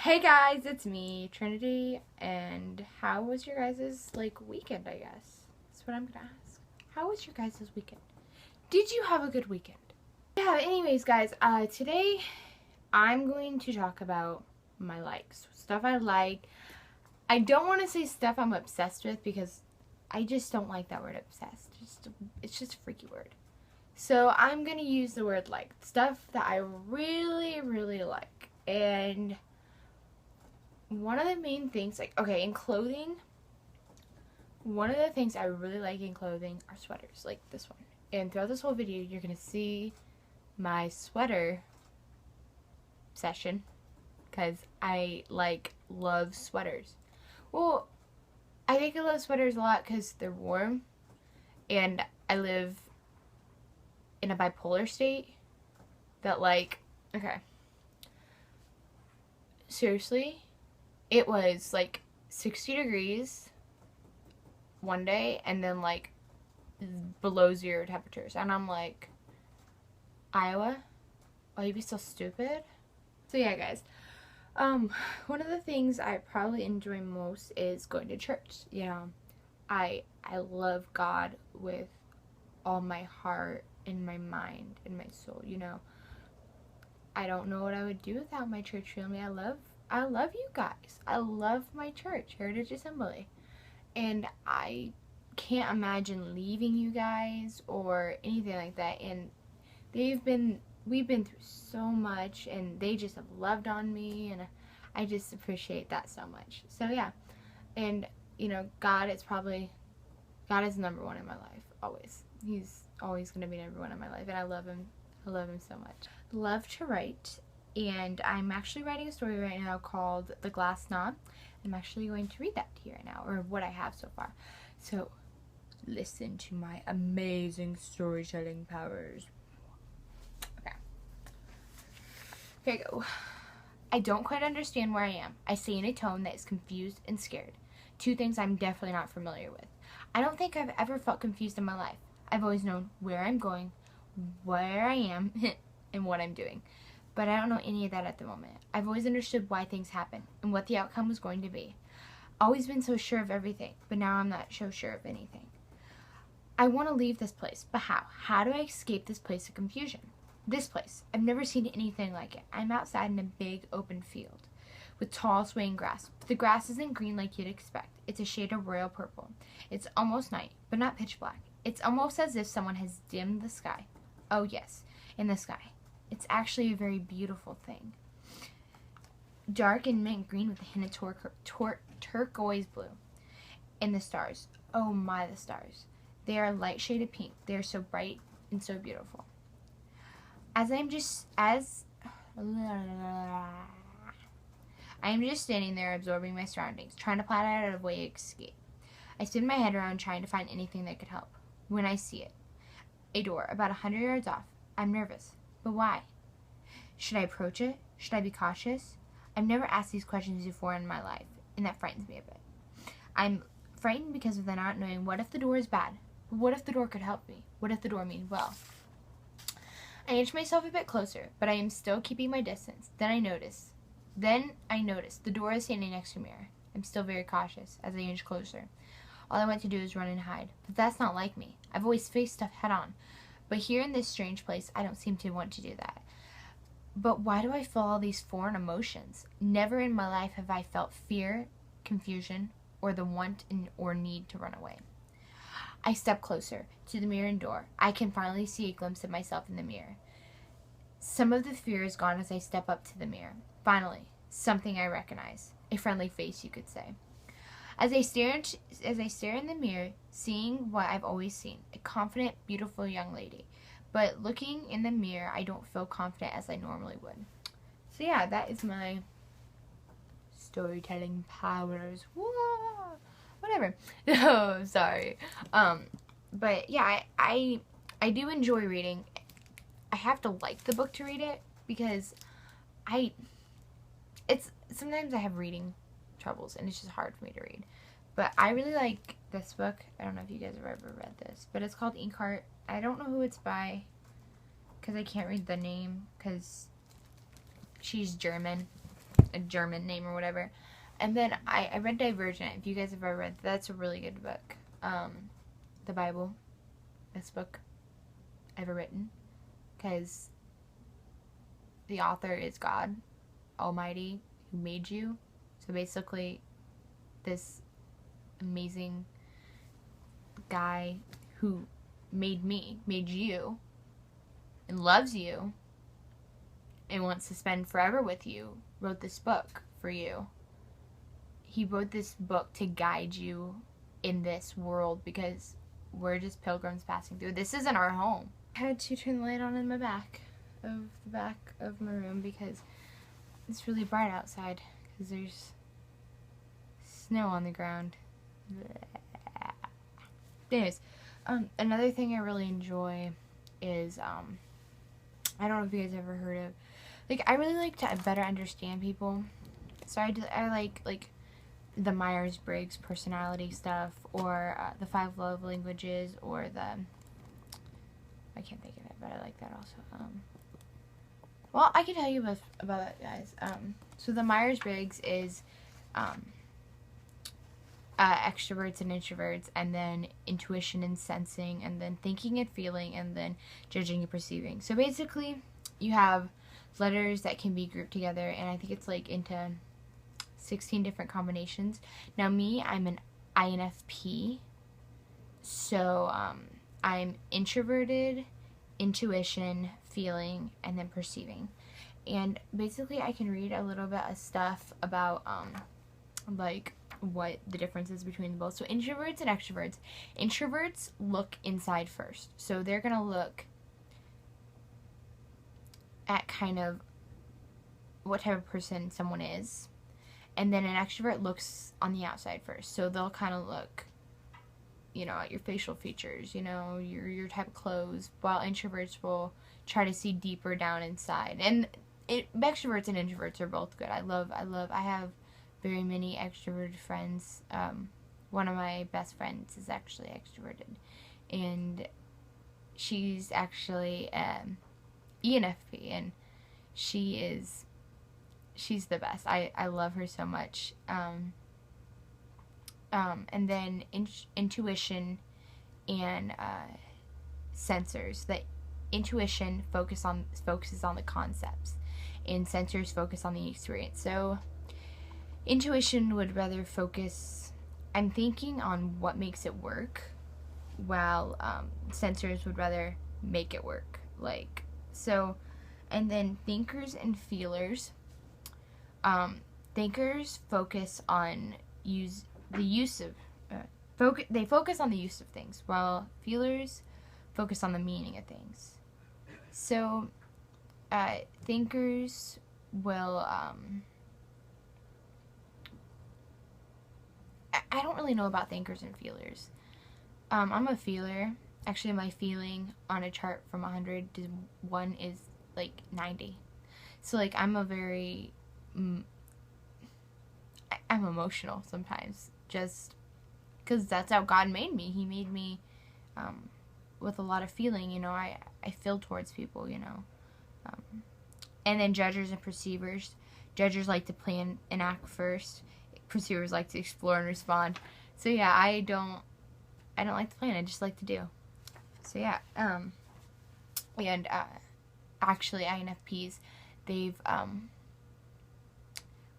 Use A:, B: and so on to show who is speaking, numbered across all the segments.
A: Hey guys, it's me, Trinity, and how was your guys' weekend, I guess? That's what I'm gonna ask. How was your guys' weekend? Did you have a good weekend? Yeah, anyways guys, today I'm going to talk about my likes. Stuff I like. I don't want to say stuff I'm obsessed with because I just don't like that word obsessed. It's just a freaky word. So I'm gonna use the word like. Stuff that I really, really like. And one of the main things, in clothing, one of the things I really like in clothing are sweaters, like this one. And throughout this whole video, you're going to see my sweater obsession, because I, love sweaters. Well, I think I love sweaters a lot because they're warm, and I live in a bipolar state that, okay, seriously, it was 60 degrees one day and then below 0 temperatures, and I'm like, Iowa, will you be so stupid? So yeah guys, one of the things I probably enjoy most is going to church. I love God with all my heart and my mind and my soul. I don't know what I would do without my church family. I love you guys. I love my church, Heritage Assembly. And I can't imagine leaving you guys or anything like that. And we've been through so much, and they just have loved on me, and I just appreciate that so much. So yeah. And God is number one in my life, always. He's always going to be number one in my life, and I love him. I love him so much. Love to write, and I'm actually writing a story right now called The Glass Knob. I'm actually going to read that to you right now, or what I have so far. So listen to my amazing storytelling powers. Okay. Here I go. I don't quite understand where I am. I say in a tone that is confused and scared. Two things I'm definitely not familiar with. I don't think I've ever felt confused in my life. I've always known where I'm going, where I am, and what I'm doing. But I don't know any of that at the moment. I've always understood why things happen and what the outcome was going to be. Always been so sure of everything, but now I'm not so sure of anything. I want to leave this place, but how? How do I escape this place of confusion? This place. I've never seen anything like it. I'm outside in a big open field with tall swaying grass. But the grass isn't green like you'd expect. It's a shade of royal purple. It's almost night, but not pitch black. It's almost as if someone has dimmed the sky. Oh yes, in the sky. It's actually a very beautiful thing. Dark and mint green with a hint of turquoise blue. And the stars. Oh my, the stars. They are a light shade of pink. They are so bright and so beautiful. I am just standing there absorbing my surroundings, trying to plan out a way to escape. I spin my head around trying to find anything that could help. When I see it. A door about 100 yards off. I'm nervous. But why? Should I approach it? Should I be cautious? I've never asked these questions before in my life, and that frightens me a bit. I'm frightened because of the not knowing what if the door is bad? But what if the door could help me? What if the door means well? I inch myself a bit closer, but I am still keeping my distance. Then I notice the door is standing next to a mirror. I'm still very cautious as I inch closer. All I want to do is run and hide, but that's not like me. I've always faced stuff head on. But here in this strange place, I don't seem to want to do that. But why do I feel all these foreign emotions? Never in my life have I felt fear, confusion, or the want or need to run away. I step closer to the mirror and door. I can finally see a glimpse of myself in the mirror. Some of the fear is gone as I step up to the mirror. Finally, something I recognize. A friendly face, you could say. As I stare in the mirror, seeing what I've always seen, a confident, beautiful young lady. But looking in the mirror, I don't feel confident as I normally would. So yeah, that is my storytelling powers. Whoa! Whatever. Oh, sorry. But yeah, I do enjoy reading. I have to like the book to read it because sometimes I have reading troubles and it's just hard for me to read. But I really like this book. I don't know if you guys have ever read this, but it's called Inkheart. I don't know who it's by because I can't read the name because she's German a German name or whatever. And then I read Divergent. If you guys have ever read, that's a really good book. The Bible, best book ever written, because the author is God Almighty, who made you. So basically, this amazing guy who made me, made you, and loves you, and wants to spend forever with you, wrote this book for you. He wrote this book to guide you in this world, because we're just pilgrims passing through. This isn't our home. I had to turn the light on in the back of my room because it's really bright outside, because there's snow on the ground. Anyways, another thing I really enjoy is, I don't know if you guys ever heard of, like, I really like to better understand people. So I like the Myers-Briggs personality stuff, or the 5 love languages, or the, I can't think of it, but I like that also. Well, I can tell you about that, guys. So the Myers-Briggs is extroverts and introverts, and then intuition and sensing, and then thinking and feeling, and then judging and perceiving. So basically, you have letters that can be grouped together, and I think it's like into 16 different combinations. Now me, I'm an INFP, so I'm introverted, intuition, feeling, and then perceiving. And basically I can read a little bit of stuff about like what the difference is between both. So introverts and extroverts. Introverts look inside first. So they're gonna look at kind of what type of person someone is. And then an extrovert looks on the outside first. So they'll kind of look, you know, at your facial features, you know, your type of clothes, while introverts will try to see deeper down inside. And extroverts and introverts are both good. I have very many extroverted friends. One of my best friends is actually extroverted, and she's actually ENFP, and she's the best. I love her so much. And then intuition and sensors. That intuition focuses on the concepts, and sensors focus on the experience. So intuition would rather focus on thinking on what makes it work, while sensors would rather make it work. Like, so, and then thinkers and feelers. Thinkers focus on they focus on the use of things, while feelers focus on the meaning of things. So, thinkers will, I don't really know about thinkers and feelers. I'm a feeler. Actually, my feeling on a chart from 100 to 1 is like 90. So, like, I'm emotional sometimes, just because that's how God made me. He made me with a lot of feeling, you know. I feel towards people, you know. And then judgers and perceivers. Judgers like to plan and act first. Perceivers like to explore and respond. So yeah, I don't like to plan. I just like to do. So yeah, and actually INFPs, they've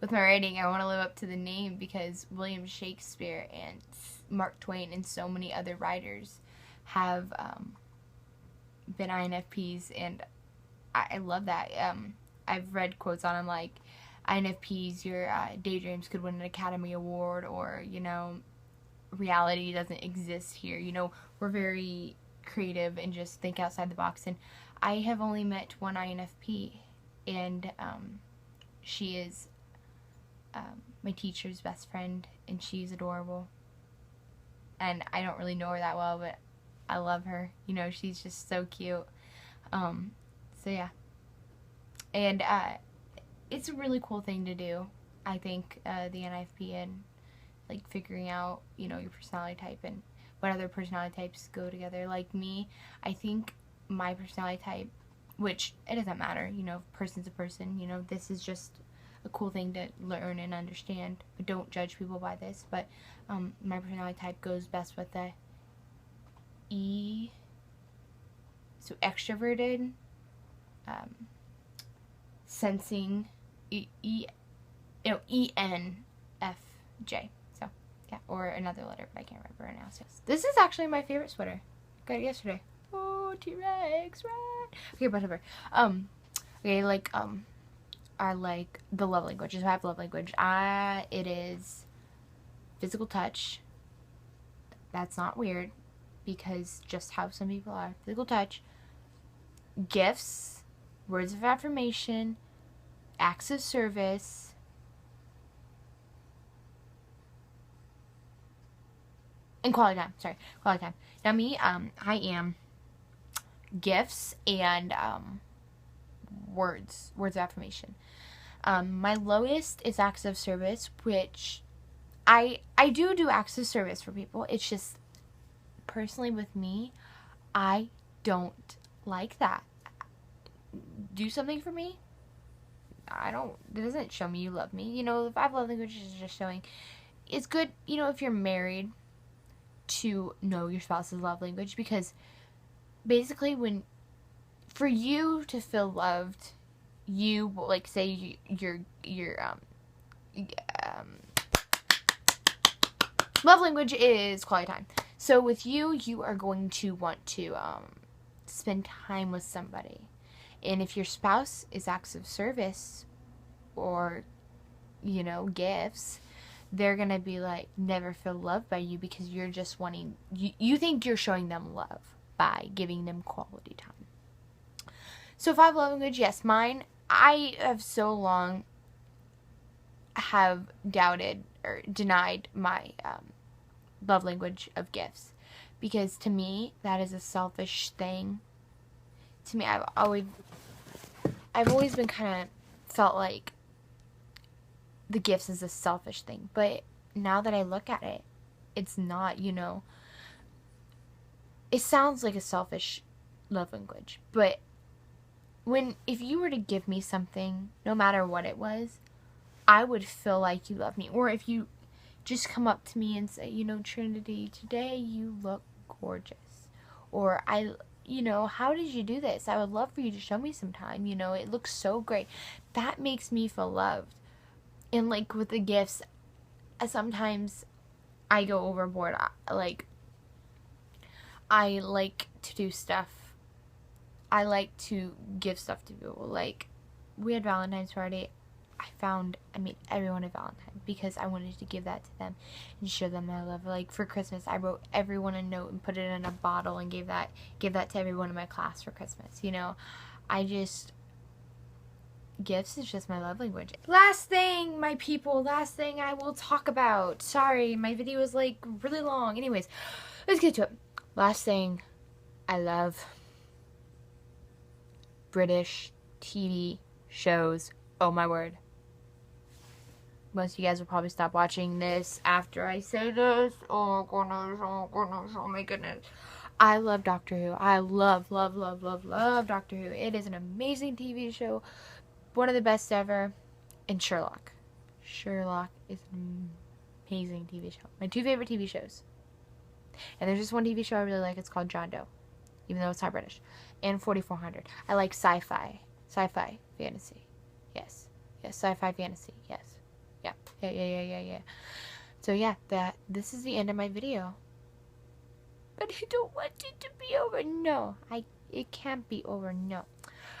A: with my writing, I want to live up to the name, because William Shakespeare and Mark Twain and so many other writers have been INFPs, and I love that. I've read quotes on them like, INFPs, your daydreams could win an Academy Award, or, you know, reality doesn't exist here. You know, we're very creative and just think outside the box. And I have only met one INFP, and she is my teacher's best friend, and she's adorable. And I don't really know her that well, but I love her. You know, she's just so cute. So yeah. And it's a really cool thing to do, I think, the NFP, and like figuring out, you know, your personality type and what other personality types go together. Like me, I think my personality type, which it doesn't matter, you know, person's a person, you know, this is just a cool thing to learn and understand. But don't judge people by this. But my personality type goes best with the E. So extroverted, sensing, ENFJ. So yeah, or another letter, but I can't remember right now. So this is actually my favorite sweater. Got it yesterday. Oh, T-Rex, right? Okay, whatever. Okay, like I like the love languages. I have love language. It is physical touch. That's not weird, because just how some people are. Physical touch, gifts, words of affirmation, acts of service, and quality time. Sorry, quality time. Now me, I am gifts and words of affirmation. My lowest is acts of service, which I do acts of service for people. It's just, personally with me, I don't like that. Do something for me. It doesn't show me you love me. You know, the 5 love languages is just showing. It's good, you know, if you're married, to know your spouse's love language, because basically for you to feel loved, you, like, say your love language is quality time. So with you are going to want to spend time with somebody. And if your spouse is acts of service or, you know, gifts, they're going to be like, never feel loved by you, because you're just wanting, you think you're showing them love by giving them quality time. So 5 love language, yes, mine, I have so long have doubted or denied my love language of gifts, because to me, that is a selfish thing. To me, I've always been kind of felt like the gifts is a selfish thing, but now that I look at it, it's not, you know. It sounds like a selfish love language, but if you were to give me something, no matter what it was, I would feel like you love me. Or if you just come up to me and say, you know, Trinity, today you look gorgeous. Or you know, how did you do this? I would love for you to show me sometime. You know, it looks so great. That makes me feel loved. And like with the gifts, sometimes I go overboard. I like to do stuff. I like to give stuff to people. Like, we had Valentine's Friday. I made everyone a Valentine, because I wanted to give that to them and show them my love. Like, for Christmas, I wrote everyone a note and put it in a bottle and gave that to everyone in my class for Christmas. You know, gifts is just my love language. Last thing, my people, last thing I will talk about. Sorry, my video is like really long. Anyways, let's get to it. Last thing, I love British TV shows. Oh my word. Most of you guys will probably stop watching this after I say this. Oh goodness, oh goodness, oh my goodness. I love Doctor Who. I love Doctor Who. It is an amazing TV show. One of the best ever. And Sherlock. Sherlock is an amazing TV show. My 2 favorite TV shows. And there's just one TV show I really like. It's called John Doe. Even though it's not British. And 4400. I like sci-fi. Sci-fi fantasy. Yes. Yes, sci-fi fantasy. Yes. Yeah. So yeah, this is the end of my video. But I don't want it to be over. No. It can't be over. No.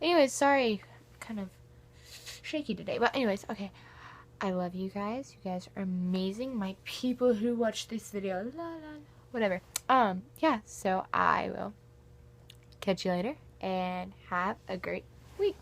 A: Anyways, sorry. Kind of shaky today. But anyways, okay. I love you guys. You guys are amazing. My people who watch this video. La, la, la, whatever. Yeah, so I will catch you later and have a great week.